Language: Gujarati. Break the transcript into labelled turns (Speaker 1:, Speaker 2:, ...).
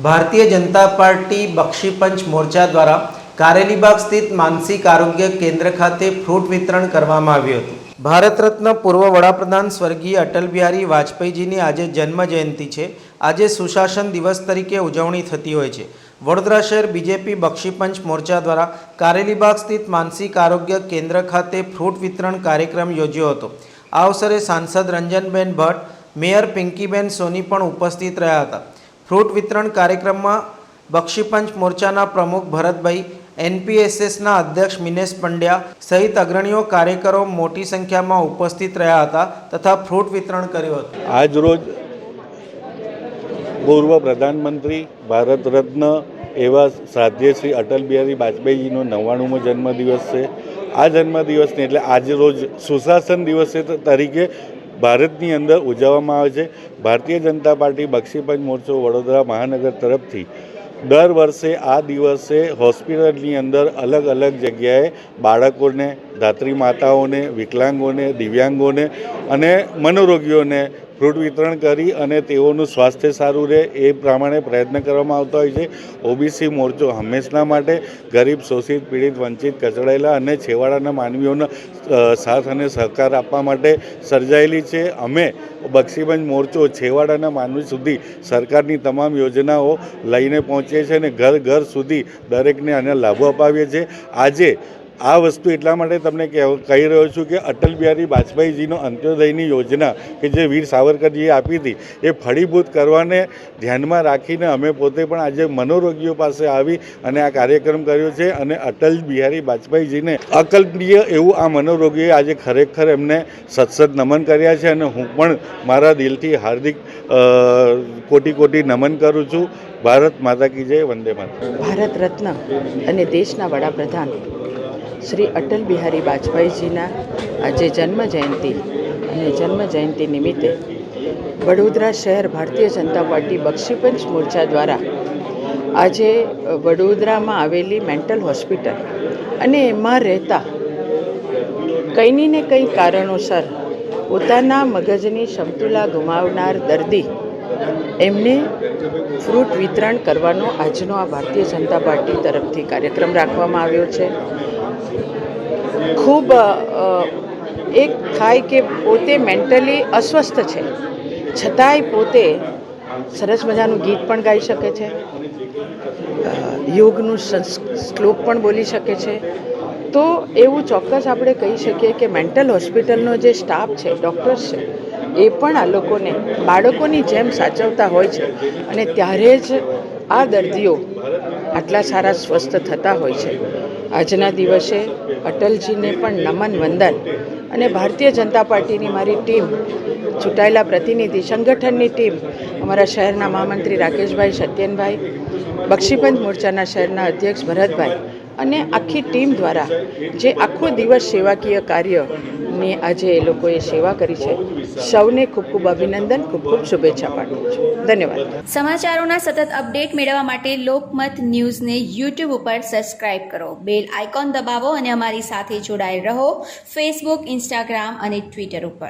Speaker 1: ભારતીય જનતા પાર્ટી બક્ષીપંચ મોરચા દ્વારા કારેલીબાગ સ્થિત માનસિક આરોગ્ય કેન્દ્ર ખાતે ફ્રૂટ વિતરણ કરવામાં આવ્યું હતું. ભારત રત્ન પૂર્વ વડાપ્રધાન સ્વર્ગીય અટલ બિહારી વાજપેયીજીની આજે જન્મ જયંતિ છે. આજે સુશાસન દિવસ તરીકે ઉજવણી થતી હોય છે. વડોદરા શહેર બીજેપી બક્ષીપંચ મોરચા દ્વારા કારેલીબાગ સ્થિત માનસિક આરોગ્ય કેન્દ્ર ખાતે ફ્રૂટ વિતરણ કાર્યક્રમ યોજ્યો હતો. આ અવસરે સાંસદ રંજનબેન ભટ્ટ, મેયર પિંકીબેન સોની પણ ઉપસ્થિત રહ્યા હતા. ફ્રૂટ વિતરણ કાર્યક્રમમાં બક્ષીપંચ મોરચાના પ્રમુખ ભરતભાઈ, એનપીએસએસના અધ્યક્ષ મિનેશ પંડ્યા સહિત અગ્રણીઓ કાર્યકરો મોટી સંખ્યામાં ઉપસ્થિત રહ્યા હતા તથા ફ્રૂટ વિતરણ કર્યું હતું.
Speaker 2: આજ રોજ પૂર્વ પ્રધાનમંત્રી ભારત રત્ન એવા શ્રાદ્ધેય શ્રી અટલ બિહારી વાજપેયીજીનો 99મો જન્મદિવસ છે. આ જન્મદિવસને એટલે આજ રોજ સુશાસન દિવસ તરીકે ભારતની અંદર ઉજવવામાં આવે છે. ભારતીય જનતા પાર્ટી બક્ષીપંચ મોરચો વડોદરા મહાનગર તરફથી દર વર્ષે આ દિવસે હોસ્પિટલની અંદર અલગ અલગ જગ્યાએ બાળકોને, ધાત્રી માતાઓને, વિકલાંગોને, દિવ્યાંગોને અને મનોરોગીઓને ફ્રૂટ વિતરણ કરી અને તેઓનું સ્વાસ્થ્ય સારું રહે એ પ્રમાણે પ્રયત્ન કરવામાં આવતા હોય છે. ઓબીસી મોરચો હંમેશના માટે ગરીબ, શોષિત, પીડિત, વંચિત, કચડાયેલા અને છેવાડાના માનવીઓનો સાથ અને સહકાર આપવા માટે સર્જાયેલી છે. અમે બક્ષીપંચ મોરચો છેવાડાના માનવી સુધી સરકારની તમામ યોજનાઓ લઈને પહોંચીએ છીએ અને ઘર ઘર સુધી દરેકને આના લાભો અપાવીએ છીએ. આજે આ વસ્તુ એટલા માટે તમને કહી રહ્યો છું કે અટલ બિહારી વાજપેયીજીનો અંત્યોદયની યોજના કે જે વીર સાવરકરજીએ આપી હતી એ ફળીભૂત કરવાને ધ્યાનમાં રાખીને અમે પોતે પણ આજે મનોરોગીઓ પાસે આવી અને આ કાર્યક્રમ કર્યો છે. અને અટલ બિહારી વાજપેયીજીને અકલ્પનીય એવું આ મનોરોગીએ આજે ખરેખર એમને સત્સદ નમન કર્યા છે અને હું પણ મારા દિલથી હાર્દિક કોટી કોટી નમન કરું છું. ભારત માતા કી જય, વંદે માતરમ.
Speaker 3: ભારત રત્ન અને દેશના વડાપ્રધાન શ્રી અટલ બિહારી વાજપેયીજીના આજે જન્મ જયંતિ નિમિત્તે વડોદરા શહેર ભારતીય જનતા પાર્ટી બક્ષીપંચ મોરચા દ્વારા આજે વડોદરામાં આવેલી મેન્ટલ હોસ્પિટલ અને એમાં રહેતા કંઈ ને કંઈ કારણોસર પોતાના મગજની સમતુલા ગુમાવનાર દર્દી એમને ફ્રૂટ વિતરણ કરવાનો આજનો આ ભારતીય જનતા પાર્ટી તરફથી કાર્યક્રમ રાખવામાં આવ્યો છે. ખૂબ એક થાય કે પોતે મેન્ટલી અસ્વસ્થ છે છતાંય પોતે સરસ મજાનું ગીત પણ ગાઈ શકે છે, યોગનું શ્લોક પણ બોલી શકે છે. તો એવું ચોક્કસ આપણે કહી શકીએ કે મેન્ટલ હોસ્પિટલનો જે સ્ટાફ છે, ડૉક્ટર્સ છે, એ પણ આ લોકોને બાળકોની જેમ સાચવતા હોય છે અને ત્યારે જ આ દર્દીઓ આટલા સારા સ્વસ્થ થતા હોય છે. આજના દિવસે અટલજીને પણ નમન, વંદન અને ભારતીય જનતા પાર્ટીની મારી ટીમ, ચૂંટાયેલા પ્રતિનિધિ સંગઠનની ટીમ, અમારા શહેરના મહામંત્રી રાકેશભાઈ, સત્યનભાઈ, બક્ષીપંચ મોરચાના શહેરના અધ્યક્ષ ભરતભાઈ અને આખી ટીમ દ્વારા જે આખો દિવસ સેવાકીય કાર્યની આજે એ લોકોએ સેવા કરી છે, સૌને ખૂબ ખૂબ અભિનંદન, ખૂબ ખૂબ શુભેચ્છા પાઠવું છું. ધન્યવાદ.
Speaker 4: સમાચારોના સતત અપડેટ મેળવવા માટે લોકમત ન્યૂઝને યુટ્યુબ ઉપર સબસ્ક્રાઇબ કરો, બેલ આઇકોન દબાવો અને અમારી સાથે જોડાયેલ રહો ફેસબુક, ઇન્સ્ટાગ્રામ અને ટ્વિટર ઉપર.